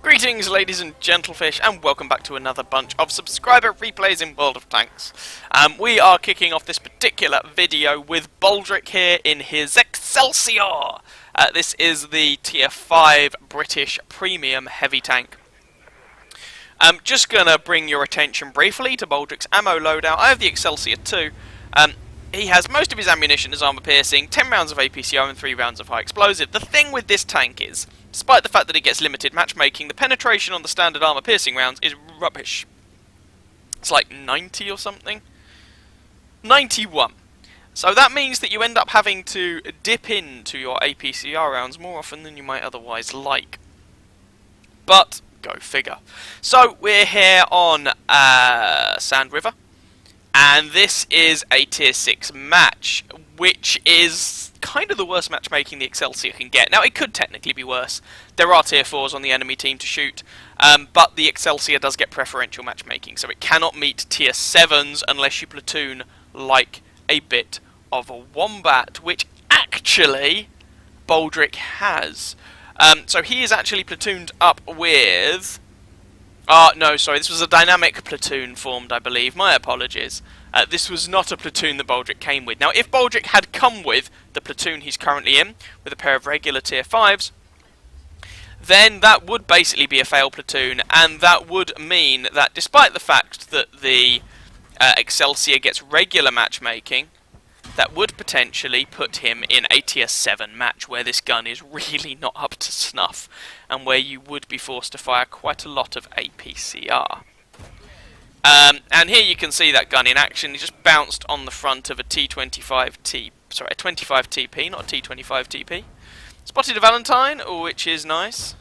Greetings ladies and gentlefish, and welcome back to another bunch of subscriber replays in World of Tanks. We are kicking off this particular video with Baldric here in his Excelsior. This is the tier 5 British premium heavy tank. I'm just going to bring your attention briefly to Baldric's ammo loadout. I have the Excelsior 2. He has most of his ammunition as armor piercing, 10 rounds of APCR and 3 rounds of high explosive. The thing with this tank is, despite the fact that it gets limited matchmaking, the penetration on the standard armor piercing rounds is rubbish. It's like 90 or something? 91. So that means that you end up having to dip into your APCR rounds more often than you might otherwise like. But, go figure. So, we're here on Sand River. And this is a tier 6 match, which is kind of the worst matchmaking the Excelsior can get. Now, it could technically be worse. There are tier 4s on the enemy team to shoot, but the Excelsior does get preferential matchmaking, so it cannot meet tier 7s unless you platoon like a bit of a wombat, which actually Baldric has. So he is actually platooned up with... no, sorry, this was a dynamic platoon formed, I believe. My apologies. This was not a platoon that Baldric came with. Now, if Baldric had come with the platoon he's currently in, with a pair of regular tier 5s, then that would basically be a failed platoon, and that would mean that despite the fact that the Excelsior gets regular matchmaking, that would potentially put him in a tier 7 match where this gun is really not up to snuff and where you would be forced to fire quite a lot of APCR. And here you can see that gun in action. He just bounced on the front of a T25T, sorry, a 25 TP, not a T25 TP. Spotted a Valentine, which is nice.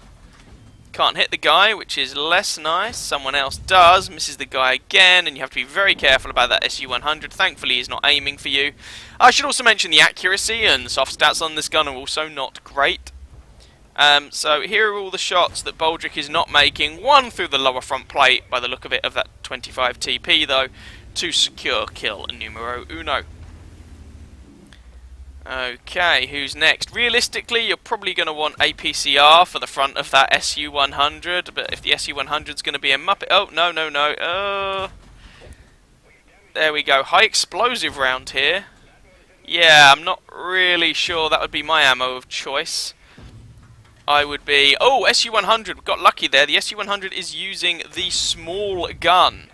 Can't hit the guy, which is less nice. Someone else does, misses the guy again, and you have to be very careful about that SU-100. Thankfully, he's not aiming for you. I should also mention the accuracy and soft stats on this gun are also not great. So here are all the shots that Baldric is not making. One through the lower front plate, by the look of it, of that 25 TP, though, to secure kill numero uno. Okay, who's next? Realistically, you're probably going to want APCR for the front of that SU-100, but if the SU-100 is going to be a Muppet... Oh, no. There we go. High explosive round here. Yeah, I'm not really sure that would be my ammo of choice. I would be... Oh, SU-100. We got lucky there. The SU-100 is using the small gun.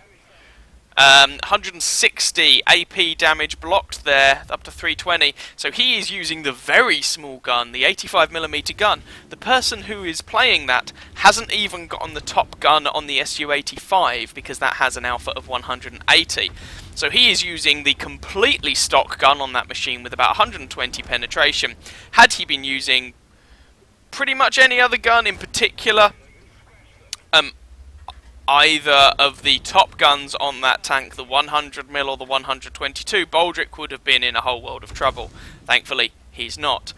160 AP damage blocked there, up to 320. So he is using the very small gun, the 85mm gun. The person who is playing that hasn't even gotten the top gun on the SU-85 because that has an alpha of 180. So he is using the completely stock gun on that machine with about 120 penetration. Had he been using pretty much any other gun in particular, either of the top guns on that tank, the 100mm or the 122, Baldric would have been in a whole world of trouble. Thankfully, he's not.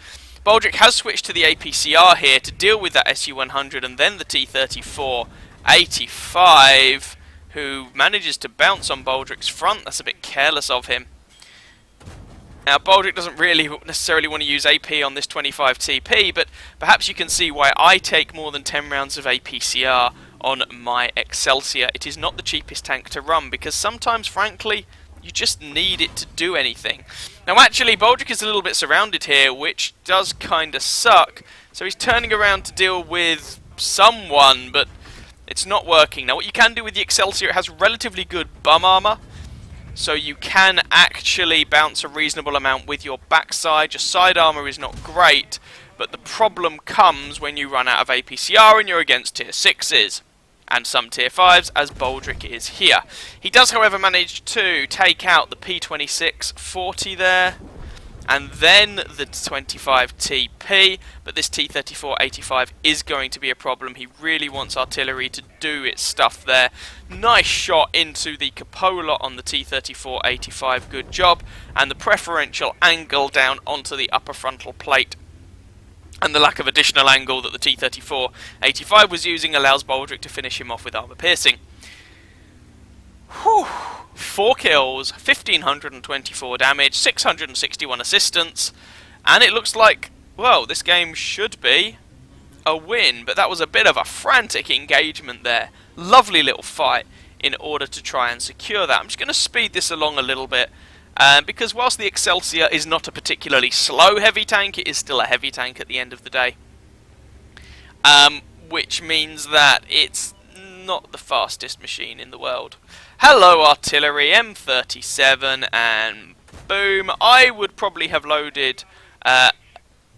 Baldric has switched to the APCR here to deal with that SU-100 and then the T-34-85, who manages to bounce on Baldric's front. That's a bit careless of him. Now, Baldric doesn't really necessarily want to use AP on this 25 TP, but perhaps you can see why I take more than 10 rounds of APCR on my Excelsior. It is not the cheapest tank to run, because sometimes, frankly, you just need it to do anything. Now, actually, Baldric is a little bit surrounded here, which does kind of suck. So he's turning around to deal with someone, but it's not working. Now, what you can do with the Excelsior, it has relatively good bum armor, so you can actually bounce a reasonable amount with your backside. Your side armor is not great, but the problem comes when you run out of APCR and you're against tier 6s. And some tier 5s, as Baldric is here. He does, however, manage to take out the P26-40 there, and then the 25 TP, but this T-34-85 is going to be a problem. He really wants artillery to do its stuff there. Nice shot into the cupola on the T-34-85, good job, and the preferential angle down onto the upper frontal plate. And the lack of additional angle that the T-34-85 was using allows Baldric to finish him off with armor piercing. Whew. 4 kills, 1,524 damage, 661 assistance, and it looks like, well, this game should be a win, but that was a bit of a frantic engagement there. Lovely little fight in order to try and secure that. I'm just going to speed this along a little bit, because whilst the Excelsior is not a particularly slow heavy tank, it is still a heavy tank at the end of the day. Which means that it's not the fastest machine in the world. Hello artillery, M37, and boom. I would probably have loaded a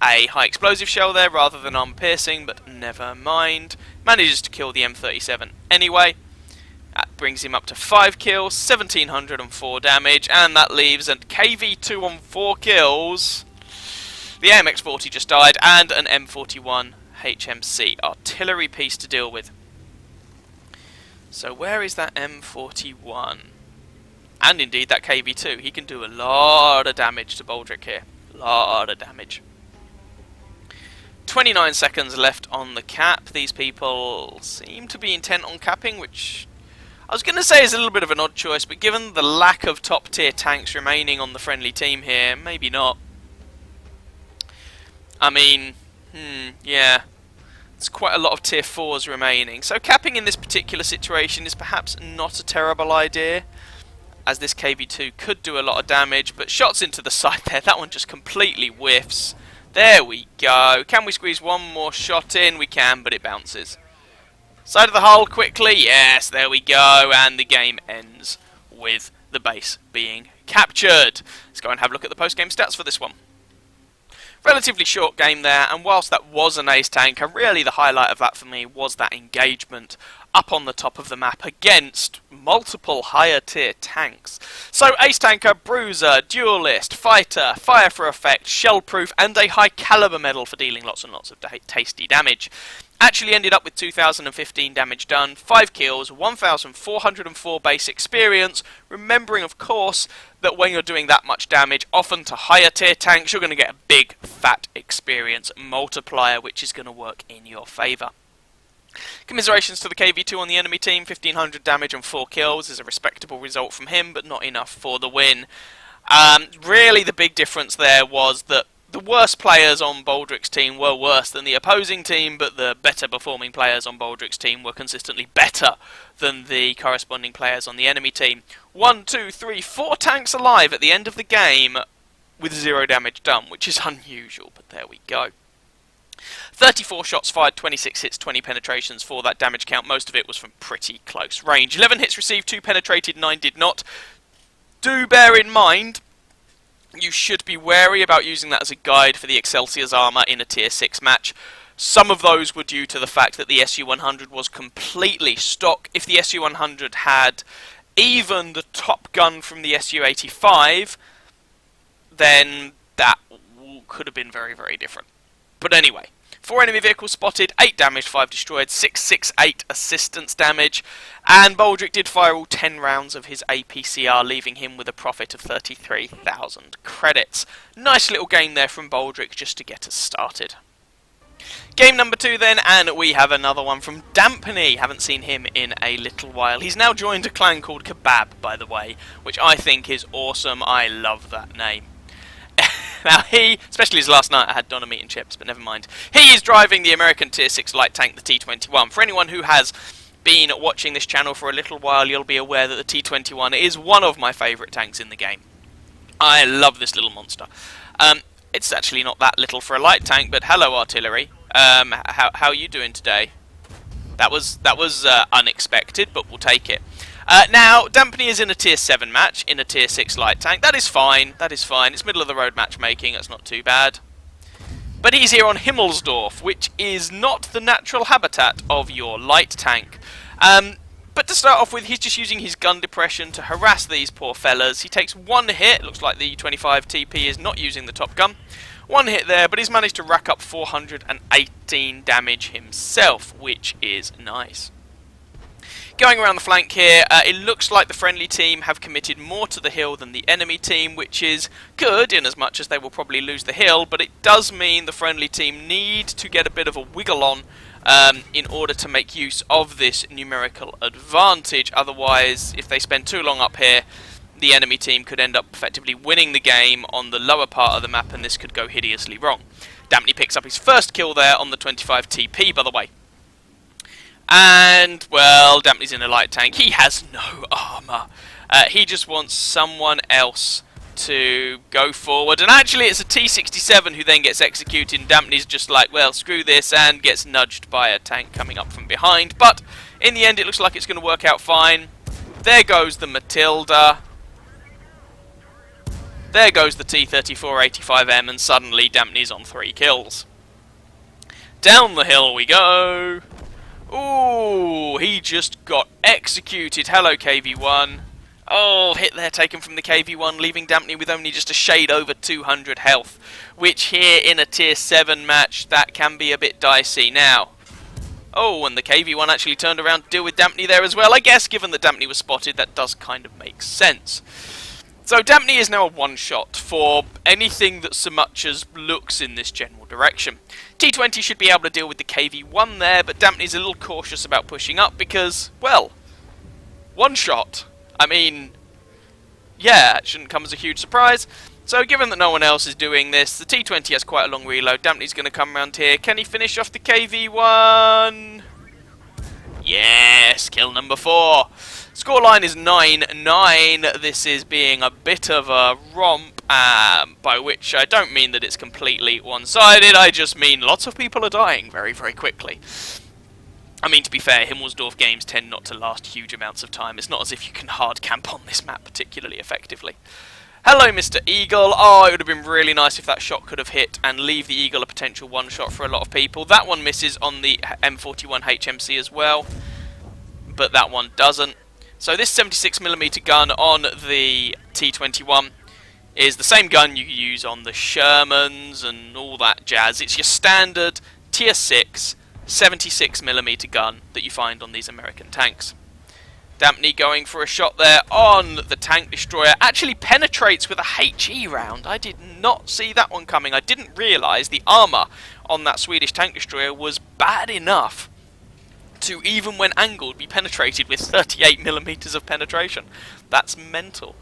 high explosive shell there rather than armor-piercing, but never mind. Manages to kill the M37 anyway. That brings him up to 5 kills, 1704 damage, and that leaves a KV2 on 4 kills. The AMX-40 just died, and an M41 HMC artillery piece to deal with. So where is that M41? And indeed that KV2. He can do a lot of damage to Baldric here. Lot of damage. 29 seconds left on the cap. These people seem to be intent on capping, which I was going to say is a little bit of an odd choice, but given the lack of top tier tanks remaining on the friendly team here, maybe not. I mean, yeah. There's quite a lot of tier 4s remaining. So capping in this particular situation is perhaps not a terrible idea, as this KV2 could do a lot of damage, but shots into the side there, that one just completely whiffs. There we go. Can we squeeze one more shot in? We can, but it bounces. Side of the hull quickly. Yes, there we go. And the game ends with the base being captured. Let's go and have a look at the post-game stats for this one. Relatively short game there, and whilst that was an ace tanker, really the highlight of that for me was that engagement up on the top of the map against multiple higher tier tanks. So ace tanker, bruiser, duelist, fighter, fire for effect, shellproof, and a high caliber medal for dealing lots and lots of tasty damage. Actually ended up with 2015 damage done, 5 kills, 1404 base experience, remembering of course that when you're doing that much damage, often to higher tier tanks, you're going to get a big fat experience multiplier, which is going to work in your favour. Commiserations to the KV2 on the enemy team, 1500 damage and 4 kills is a respectable result from him, but not enough for the win. Really the big difference there was that the worst players on Baldric's team were worse than the opposing team, but the better performing players on Baldric's team were consistently better than the corresponding players on the enemy team. 1, 2, 3, 4 tanks alive at the end of the game with 0 damage done, which is unusual, but there we go. 34 shots fired, 26 hits, 20 penetrations for that damage count. Most of it was from pretty close range. 11 hits received, 2 penetrated, 9 did not. Do bear in mind, you should be wary about using that as a guide for the Excelsior's armour in a tier 6 match. Some of those were due to the fact that the SU-100 was completely stock. If the SU-100 had even the top gun from the SU-85, then that could have been very, very different. But anyway, 4 enemy vehicles spotted, 8 damaged, 5 destroyed, 668 assistance damage, and Baldric did fire all 10 rounds of his APCR, leaving him with a profit of 33,000 credits. Nice little game there from Baldric just to get us started. Game number 2 then, and we have another one from Dampney. Haven't seen him in a little while. He's now joined a clan called Kebab, by the way, which I think is awesome. I love that name. Now he, especially his last night, I had doner meat and chips, but never mind. He is driving the American Tier 6 light tank, the T-21. For anyone who has been watching this channel for a little while, you'll be aware that the T-21 is one of my favourite tanks in the game. I love this little monster. It's actually not that little for a light tank, but hello artillery. How are you doing today? That was unexpected, but we'll take it. Now, Dampney is in a Tier 7 match, in a Tier 6 light tank. That is fine, that is fine. It's middle of the road matchmaking, that's not too bad. But he's here on Himmelsdorf, which is not the natural habitat of your light tank. But to start off with, he's just using his gun depression to harass these poor fellas. He takes 1 hit, looks like the 25 TP is not using the top gun. 1 hit there, but he's managed to rack up 418 damage himself, which is nice. Going around the flank here, it looks like the friendly team have committed more to the hill than the enemy team, which is good in as much as they will probably lose the hill, but it does mean the friendly team need to get a bit of a wiggle on in order to make use of this numerical advantage. Otherwise, if they spend too long up here, the enemy team could end up effectively winning the game on the lower part of the map, and this could go hideously wrong. Dampney picks up his first kill there on the 25 TP, by the way. And, well, Dampney's in a light tank. He has no armour. He just wants someone else to go forward. And actually, it's a T-67 who then gets executed. And Dampney's just like, well, screw this, and gets nudged by a tank coming up from behind. But in the end, it looks like it's going to work out fine. There goes the Matilda. There goes the T-34-85M, and suddenly Dampney's on 3 kills. Down the hill we go. Ooh, he just got executed. Hello, KV-1. Oh, hit there taken from the KV-1, leaving Dampney with only just a shade over 200 health. Which here in a tier 7 match, that can be a bit dicey. Now, oh, and the KV-1 actually turned around to deal with Dampney there as well. I guess, given that Dampney was spotted, that does kind of make sense. So Dampney is now a one-shot for anything that so much as looks in this general direction. T20 should be able to deal with the KV-1 there, but Dampney's a little cautious about pushing up because, well, one-shot. I mean, yeah, it shouldn't come as a huge surprise. So given that no one else is doing this, the T20 has quite a long reload. Dampney's going to come around here. Can he finish off the KV-1? Yes, kill number 4. Scoreline is 9-9. This is being a bit of a romp, by which I don't mean that it's completely one-sided. I just mean lots of people are dying very, very quickly. I mean, to be fair, Himmelsdorf games tend not to last huge amounts of time. It's not as if you can hard camp on this map particularly effectively. Hello, Mr. Eagle. Oh, it would have been really nice if that shot could have hit and leave the Eagle a potential one-shot for a lot of people. That one misses on the M41 HMC as well, but that one doesn't. So this 76mm gun on the T21 is the same gun you use on the Shermans and all that jazz. It's your standard tier 6 76mm gun that you find on these American tanks. Dampney going for a shot there on the tank destroyer. Actually penetrates with a HE round. I did not see that one coming. I didn't realise the armour on that Swedish tank destroyer was bad enough to, even when angled, be penetrated with 38mm of penetration. That's mental.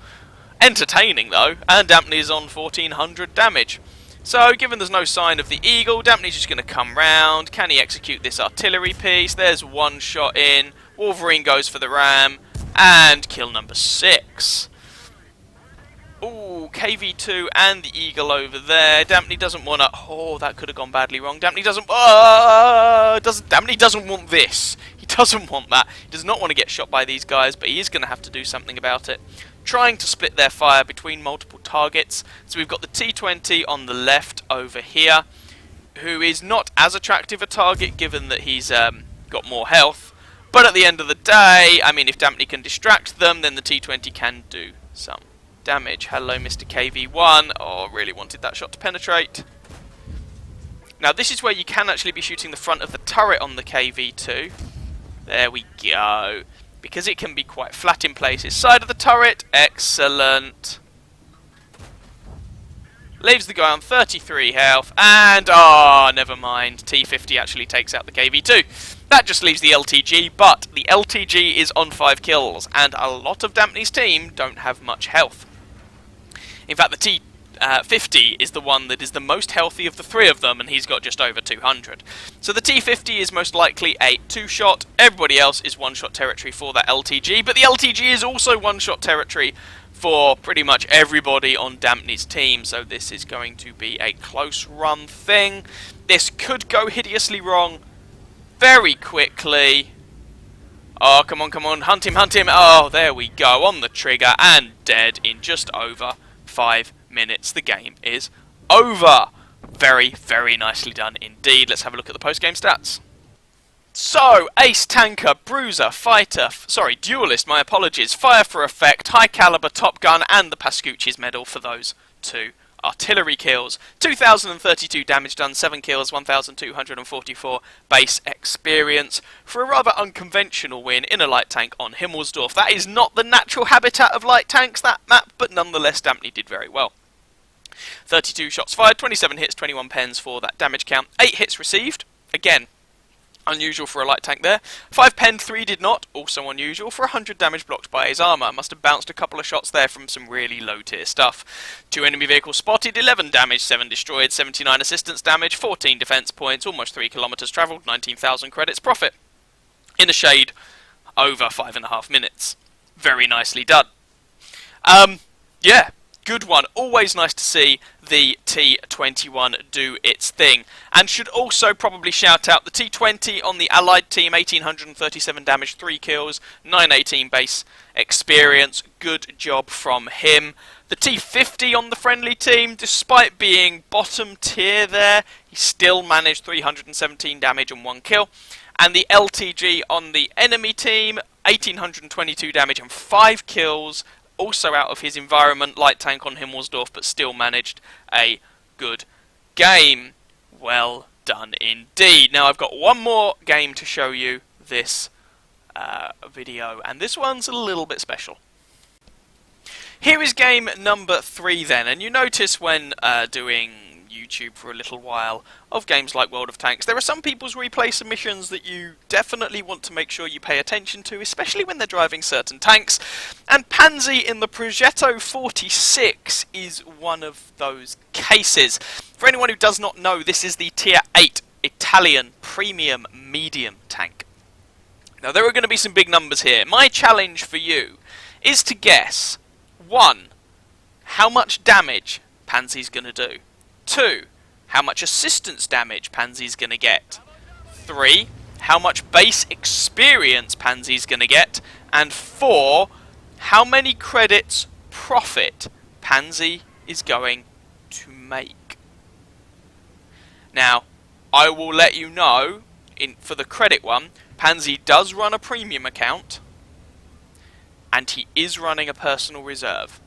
Entertaining though, and Dampney's on 1400 damage. So, given there's no sign of the Eagle, Dampney's just going to come round. Can he execute this artillery piece? There's one shot in. Wolverine goes for the ram, and kill number 6. Ooh, KV-2 and the Eagle over there. Dampney doesn't want to... Oh, that could have gone badly wrong. Dampney doesn't... Dampney doesn't want this. He doesn't want that. He does not want to get shot by these guys, but he is going to have to do something about it. Trying to split their fire between multiple targets. So we've got the T20 on the left over here, who is not as attractive a target given that he's got more health. But at the end of the day, I mean, if Dampney can distract them, then the T20 can do some damage. Hello, Mr. KV-1. Oh, really wanted that shot to penetrate. Now, this is where you can actually be shooting the front of the turret on the KV-2. There we go. Because it can be quite flat in places. Side of the turret. Excellent. Leaves the guy on 33 health. And, oh, never mind. T50 actually takes out the KV-2. That just leaves the LTG, but the LTG is on 5 kills. And a lot of Dampney's team don't have much health. In fact, the T50 is the one that is the most healthy of the 3 of them, and he's got just over 200. So the T50 is most likely a 2-shot. Everybody else is 1-shot territory for that LTG, but the LTG is also 1-shot territory for pretty much everybody on Dampney's team, so this is going to be a close run thing. This could go hideously wrong very quickly. Oh, come on, come on, hunt him, hunt him. Oh, there we go, on the trigger, and dead in just over 5 minutes. The game is over. Very, very nicely done indeed. Let's have a look at the post-game stats. So, Ace, Tanker, Bruiser, Fighter, Duelist, my apologies, Fire for Effect, High Caliber, Top Gun, and the Pascucci's Medal for those 2 artillery kills. 2,032 damage done, 7 kills, 1,244 base experience for a rather unconventional win in a light tank on Himmelsdorf. That is not the natural habitat of light tanks, that map, but nonetheless Dampney did very well. 32 shots fired, 27 hits, 21 pens for that damage count, 8 hits received. Again, Unusual for a light tank there. 5 pen, 3 did not. Also unusual for 100 damage blocked by his armour. Must have bounced a couple of shots there from some really low tier stuff. 2 enemy vehicles spotted, 11 damage, 7 destroyed, 79 assistance damage, 14 defence points, almost 3 kilometres travelled, 19,000 credits profit. In the shade, over 5.5 minutes. Very nicely done. Yeah, good one. Always nice to see the T21 do its thing. And should also probably shout out the T20 on the Allied team, 1837 damage, 3 kills, 918 base experience. Good job from him. The T50 on the friendly team, despite being bottom tier there, he still managed 317 damage and 1 kill. And the LTG on the enemy team, 1822 damage and 5 kills, also out of his environment, light tank on Himmelsdorf, but still managed a good game. Well done indeed. Now I've got one more game to show you this video, and this one's a little bit special. Here is game number 3 then, and you notice when doing YouTube for a little while of games like World of Tanks, there are some people's replay submissions that you definitely want to make sure you pay attention to, especially when they're driving certain tanks, and Panzi in the Progetto 46 is one of those cases. For anyone who does not know, this is the Tier 8 Italian premium medium tank. Now there are going to be some big numbers here. My challenge for you is to guess 1. How much damage Panzi's going to do. 2. How much assistance damage Panzi's going to get. 3. How much base experience Panzi's going to get. And 4. How many credits profit Panzi is going to make. Now, I will let you know, for the credit one, Panzi does run a premium account, and he is running a personal reserve.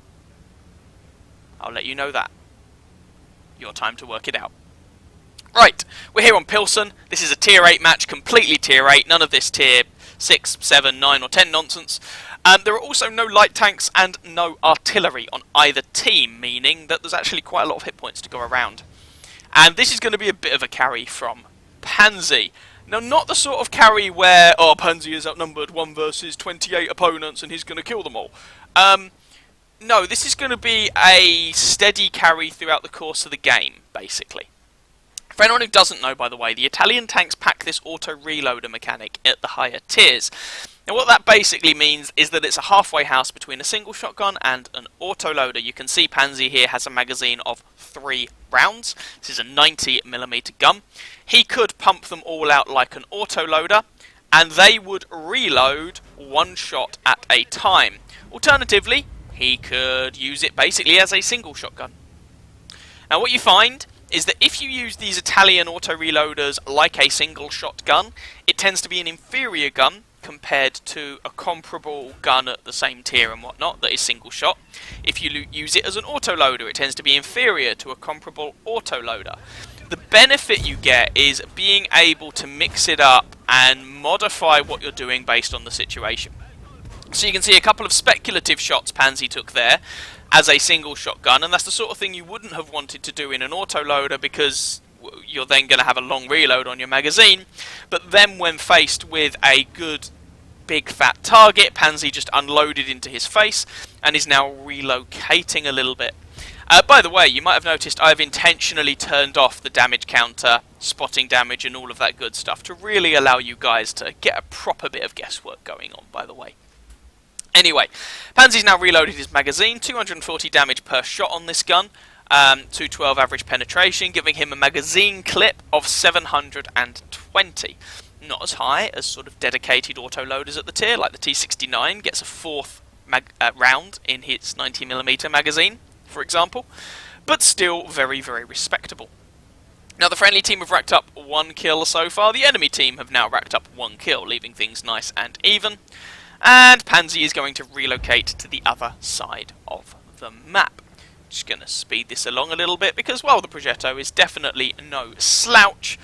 I'll let you know that. Your time to work it out. Right, we're here on Pilsen. This is a tier 8 match, completely tier 8, none of this tier 6, 7, 9 or 10 nonsense. There are also no light tanks and no artillery on either team, meaning that there's actually quite a lot of hit points to go around. And this is going to be a bit of a carry from Panzi. Now, not the sort of carry where, oh, Panzi is outnumbered 1 versus 28 opponents and he's going to kill them all. No, this is going to be a steady carry throughout the course of the game, basically. For anyone who doesn't know, by the way, the Italian tanks pack this auto-reloader mechanic at the higher tiers. Now what that basically means is that it's a halfway house between a single shotgun and an autoloader. You can see Panzi here has a magazine of 3 rounds. This is a 90mm gun. He could pump them all out like an autoloader, and they would reload 1 shot at a time. Alternatively, he could use it basically as a single shotgun. Now what you find is that if you use these Italian auto-reloaders like a single shotgun, it tends to be an inferior gun compared to a comparable gun at the same tier and whatnot that is single shot. If you use it as an autoloader, it tends to be inferior to a comparable autoloader. The benefit you get is being able to mix it up and modify what you're doing based on the situation. So you can see a couple of speculative shots Panzi took there as a single shotgun, and that's the sort of thing you wouldn't have wanted to do in an autoloader because you're then going to have a long reload on your magazine. But then when faced with a good big fat target, Panzi just unloaded into his face and is now relocating a little bit. By the way, you might have noticed I've intentionally turned off the damage counter, spotting damage and all of that good stuff to really allow you guys to get a proper bit of guesswork going on, by the way. Anyway, Panzi's now reloaded his magazine, 240 damage per shot on this gun, 212 average penetration, giving him a magazine clip of 720. Not as high as sort of dedicated autoloaders at the tier, like the T69 gets a 4th round in his 90mm magazine, for example, but still very, very respectable. Now the friendly team have racked up 1 kill so far, the enemy team have now racked up 1 kill, leaving things nice and even. And Panzi is going to relocate to the other side of the map. Just going to speed this along a little bit because, well, the Progetto is definitely no slouch.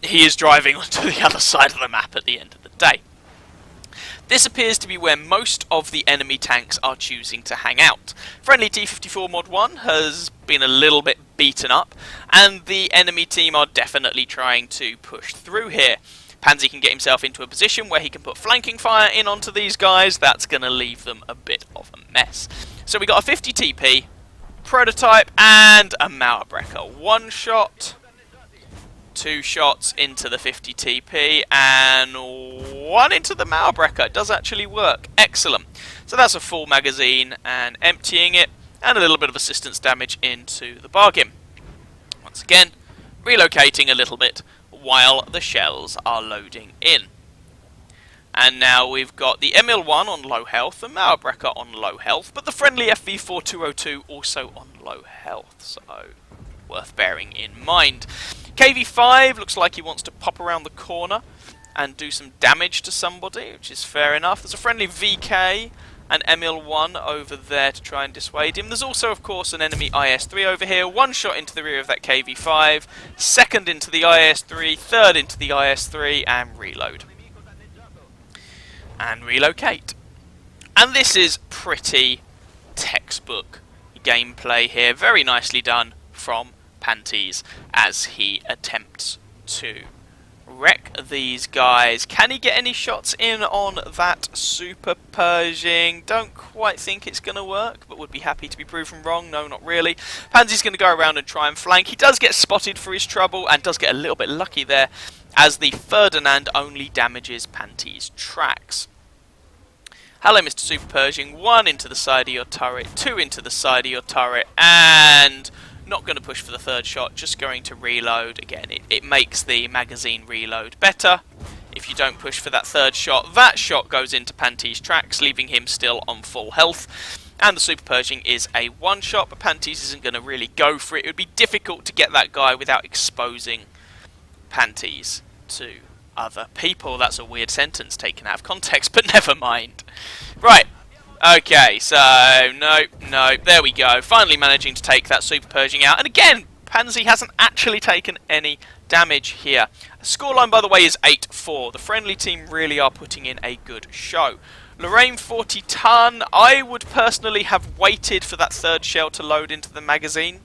He is driving onto the other side of the map at the end of the day. This appears to be where most of the enemy tanks are choosing to hang out. Friendly T54 Mod 1 has been a little bit beaten up, and the enemy team are definitely trying to push through here. Pansy can get himself into a position where he can put flanking fire in onto these guys. That's going to leave them a bit of a mess. So we got a 50 TP, prototype, and a Mauerbrecher. 1 shot, 2 shots into the 50 TP, and 1 into the Mauerbrecher. It does actually work. Excellent. So that's a full magazine, and emptying it, and a little bit of assistance damage into the bargain. Once again, relocating a little bit while the shells are loading in. And now we've got the Emil-1 on low health, the Mauerbrecher on low health, but the friendly FV-4202 also on low health, so worth bearing in mind. KV-5 looks like he wants to pop around the corner and do some damage to somebody, which is fair enough. There's a friendly VK and Emil-1 over there to try and dissuade him. There's also, of course, an enemy IS-3 over here. 1 shot into the rear of that KV-5, 2nd into the IS-3, 3rd into the IS-3, and reload. And relocate. And this is pretty textbook gameplay here. Very nicely done from Pantes as he attempts to wreck these guys. Can he get any shots in on that Super Pershing? Don't quite think it's going to work, but would be happy to be proven wrong. No, not really. Pansy's going to go around and try and flank. He does get spotted for his trouble and does get a little bit lucky there, as the Ferdinand only damages Pantes' tracks. Hello, Mr. Super Pershing. 1 into the side of your turret, 2 into the side of your turret, and not going to push for the 3rd shot, just going to reload. Again, it makes the magazine reload better. If you don't push for that 3rd shot, that shot goes into Pantes' tracks, leaving him still on full health. And the Super Pershing is a 1 shot, but Pantes isn't going to really go for it. It would be difficult to get that guy without exposing Pantes to other people. That's a weird sentence taken out of context, but never mind. Right. Okay, so, no, there we go. Finally managing to take that Super Pershing out. And again, Pansy hasn't actually taken any damage here. The scoreline, by the way, is 8-4. The friendly team really are putting in a good show. Lorraine 40 ton, I would personally have waited for that 3rd shell to load into the magazine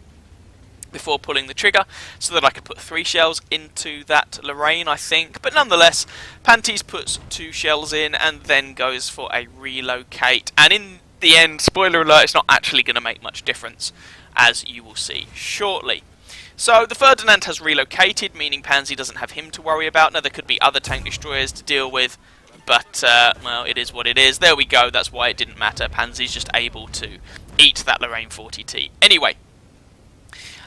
before pulling the trigger, so that I could put 3 shells into that Lorraine, I think. But nonetheless, Pantes puts 2 shells in and then goes for a relocate. And in the end, spoiler alert, it's not actually going to make much difference, as you will see shortly. So the Ferdinand has relocated, meaning Pansy doesn't have him to worry about. Now, there could be other tank destroyers to deal with, but, well, it is what it is. There we go, that's why it didn't matter. Pansy's just able to eat that Lorraine 40T. Anyway,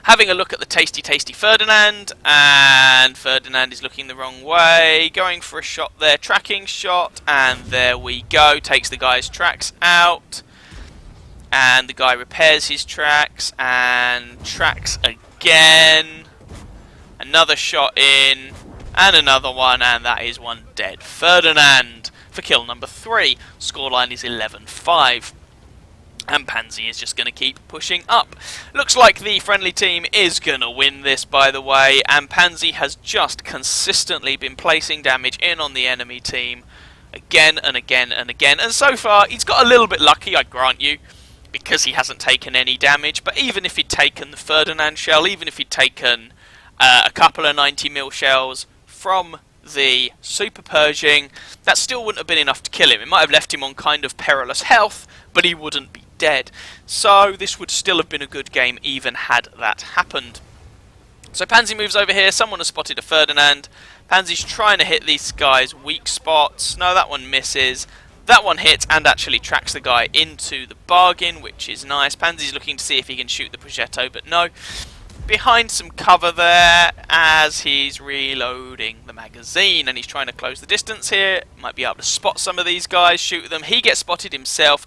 having a look at the tasty Ferdinand, and Ferdinand is looking the wrong way, going for a shot there, tracking shot, and there we go, takes the guy's tracks out, and the guy repairs his tracks, and tracks again, another shot in, and another one, and that is 1 dead. Ferdinand for kill number 3, scoreline is 11-5. And Pansy is just going to keep pushing up. Looks like the friendly team is going to win this, by the way. And Pansy has just consistently been placing damage in on the enemy team. Again and again and again. And so far, he's got a little bit lucky, I grant you, because he hasn't taken any damage. But even if he'd taken the Ferdinand shell, even if he'd taken a couple of 90mm shells from the Super Pershing, that still wouldn't have been enough to kill him. It might have left him on kind of perilous health, but he wouldn't be dead. So this would still have been a good game even had that happened. So Pansy moves over here. Someone has spotted a Ferdinand. Pansy's trying to hit these guys' weak spots. No, that one misses. That one hits and actually tracks the guy into the bargain, which is nice. Pansy's looking to see if he can shoot the Progetto, but no. Behind some cover there as he's reloading the magazine, and he's trying to close the distance here. Might be able to spot some of these guys, shoot them. He gets spotted himself.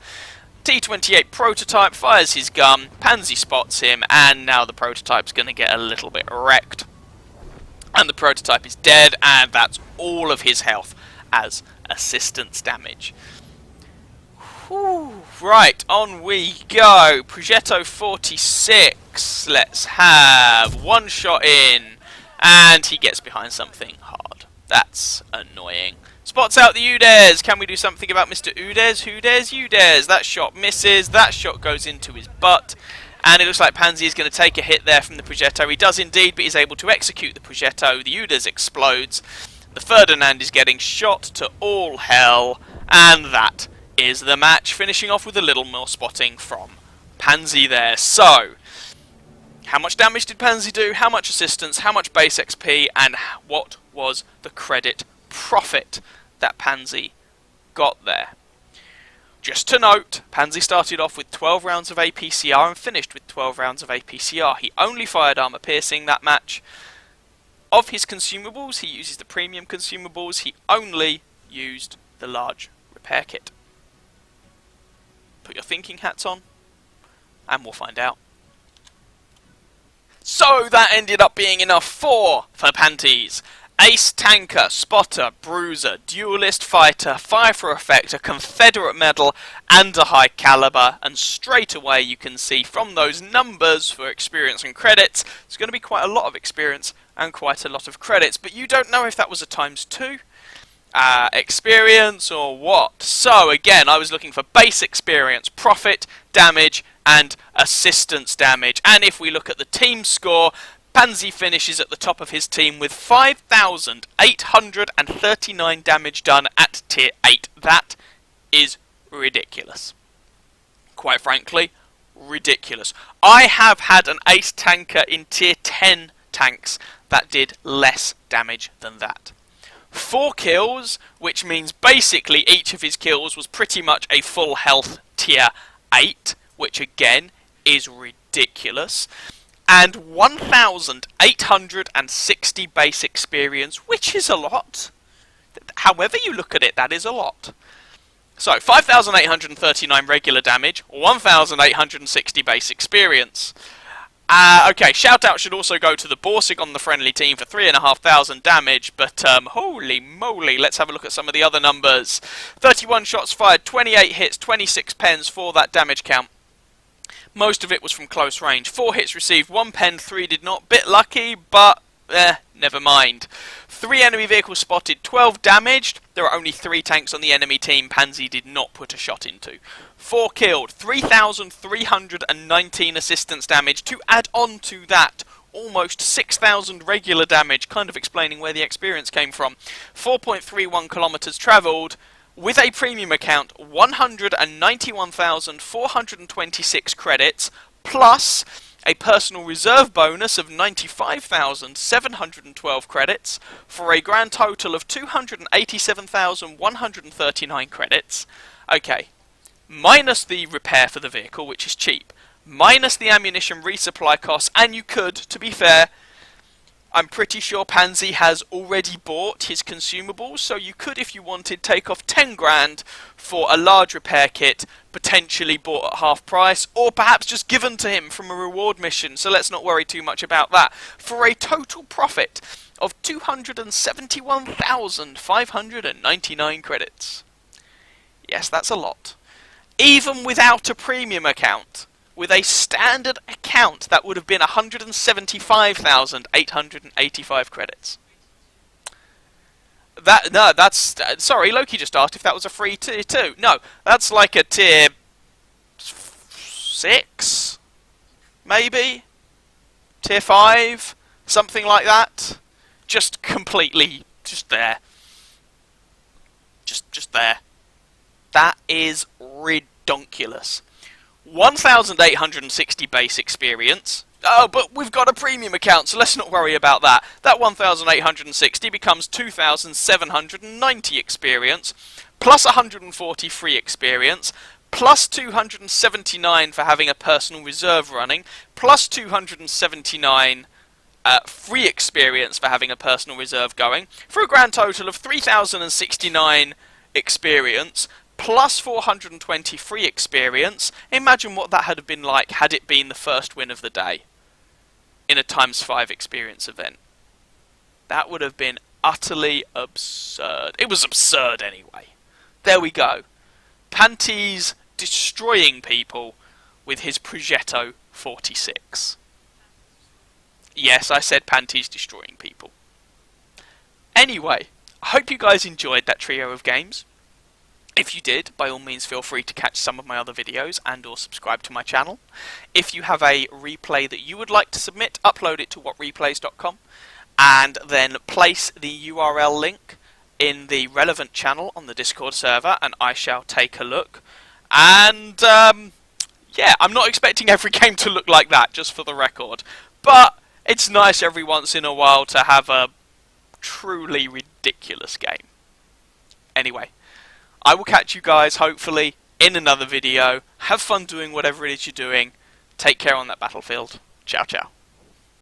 T-28 prototype fires his gun, Pansy spots him, and now the prototype's going to get a little bit wrecked. And the prototype is dead, and that's all of his health as assistance damage. Whew. Right, on we go. Progetto 46. Let's have 1 shot in, and he gets behind something hard. That's annoying. Spots out the Udes. Can we do something about Mr. Udes? Udes. That shot misses. That shot goes into his butt. And it looks like Pansy is going to take a hit there from the Progetto. He does indeed, but he's able to execute the Progetto. The Udes explodes. The Ferdinand is getting shot to all hell, and that is the match, finishing off with a little more spotting from Pansy there. So, how much damage did Pansy do, how much assistance, how much base XP, and what was the credit profit that Pansy got there? Just to note, Pansy started off with 12 rounds of APCR and finished with 12 rounds of APCR. He only fired armor piercing that match. Of his consumables, he uses the premium consumables. He only used the large repair kit. Put your thinking hats on, and we'll find out. So that ended up being enough for Panties. Ace, Tanker, Spotter, Bruiser, Duelist, Fighter, Fire for Effect, a Confederate Medal, and a High Caliber. And straight away you can see from those numbers for experience and credits, it's going to be quite a lot of experience and quite a lot of credits. But you don't know if that was a ×2 experience or what. So again, I was looking for base experience, profit, damage, and assistance damage. And if we look at the team score, Pansy finishes at the top of his team with 5,839 damage done at tier 8. That is ridiculous. Quite frankly, ridiculous. I have had an ace tanker in tier 10 tanks that did less damage than that. 4 kills, which means basically each of his kills was pretty much a full health tier 8, which again is ridiculous. And 1,860 base experience, which is a lot. However you look at it, that is a lot. So, 5,839 regular damage, 1,860 base experience. Okay, shout out should also go to the Borsig on the friendly team for 3,500 damage, but holy moly, let's have a look at some of the other numbers. 31 shots fired, 28 hits, 26 pens for that damage count. Most of it was from close range. 4 hits received, 1 pen, 3 did not. Bit lucky, but never mind. 3 enemy vehicles spotted, 12 damaged. There are only 3 tanks on the enemy team Pansy did not put a shot into. 4 killed, 3,319 assistance damage. To add on to that, almost 6,000 regular damage, kind of explaining where the experience came from. 4.31 kilometers travelled. With a premium account, 191,426 credits, plus a personal reserve bonus of 95,712 credits, for a grand total of 287,139 credits. Okay, minus the repair for the vehicle, which is cheap, minus the ammunition resupply costs, and you could, to be fair, I'm pretty sure Pansy has already bought his consumables, so you could, if you wanted, take off 10 grand for a large repair kit, potentially bought at half price, or perhaps just given to him from a reward mission, so let's not worry too much about that, for a total profit of 271,599 credits. Yes, that's a lot. Even without a premium account. With a standard account, that would have been 175,885 credits. Sorry, Loki just asked if that was a free tier 2. No, that's like a tier 6, maybe? Tier 5? Something like that? Just completely, just there. Just there. That is redonkulous. 1,860 base experience. Oh, but we've got a premium account, so let's not worry about that. That 1,860 becomes 2,790 experience, plus 140 free experience, plus 279 for having a personal reserve running, plus 279 free experience for having a personal reserve going, for a grand total of 3,069 experience, plus 420 free experience. Imagine what that had been like had it been the first win of the day in a ×5 experience event. That would have been utterly absurd. It was absurd anyway. There we go. Panties destroying people with his Progetto 46. Yes, I said Panties destroying people. Anyway, I hope you guys enjoyed that trio of games. If you did, by all means feel free to catch some of my other videos and or subscribe to my channel. If you have a replay that you would like to submit, upload it to whatreplays.com. and then place the URL link in the relevant channel on the Discord server, and I shall take a look. And yeah, I'm not expecting every game to look like that, just for the record, but it's nice every once in a while to have a truly ridiculous game. Anyway, I will catch you guys hopefully in another video. Have fun doing whatever it is you're doing. Take care on that battlefield. Ciao, ciao.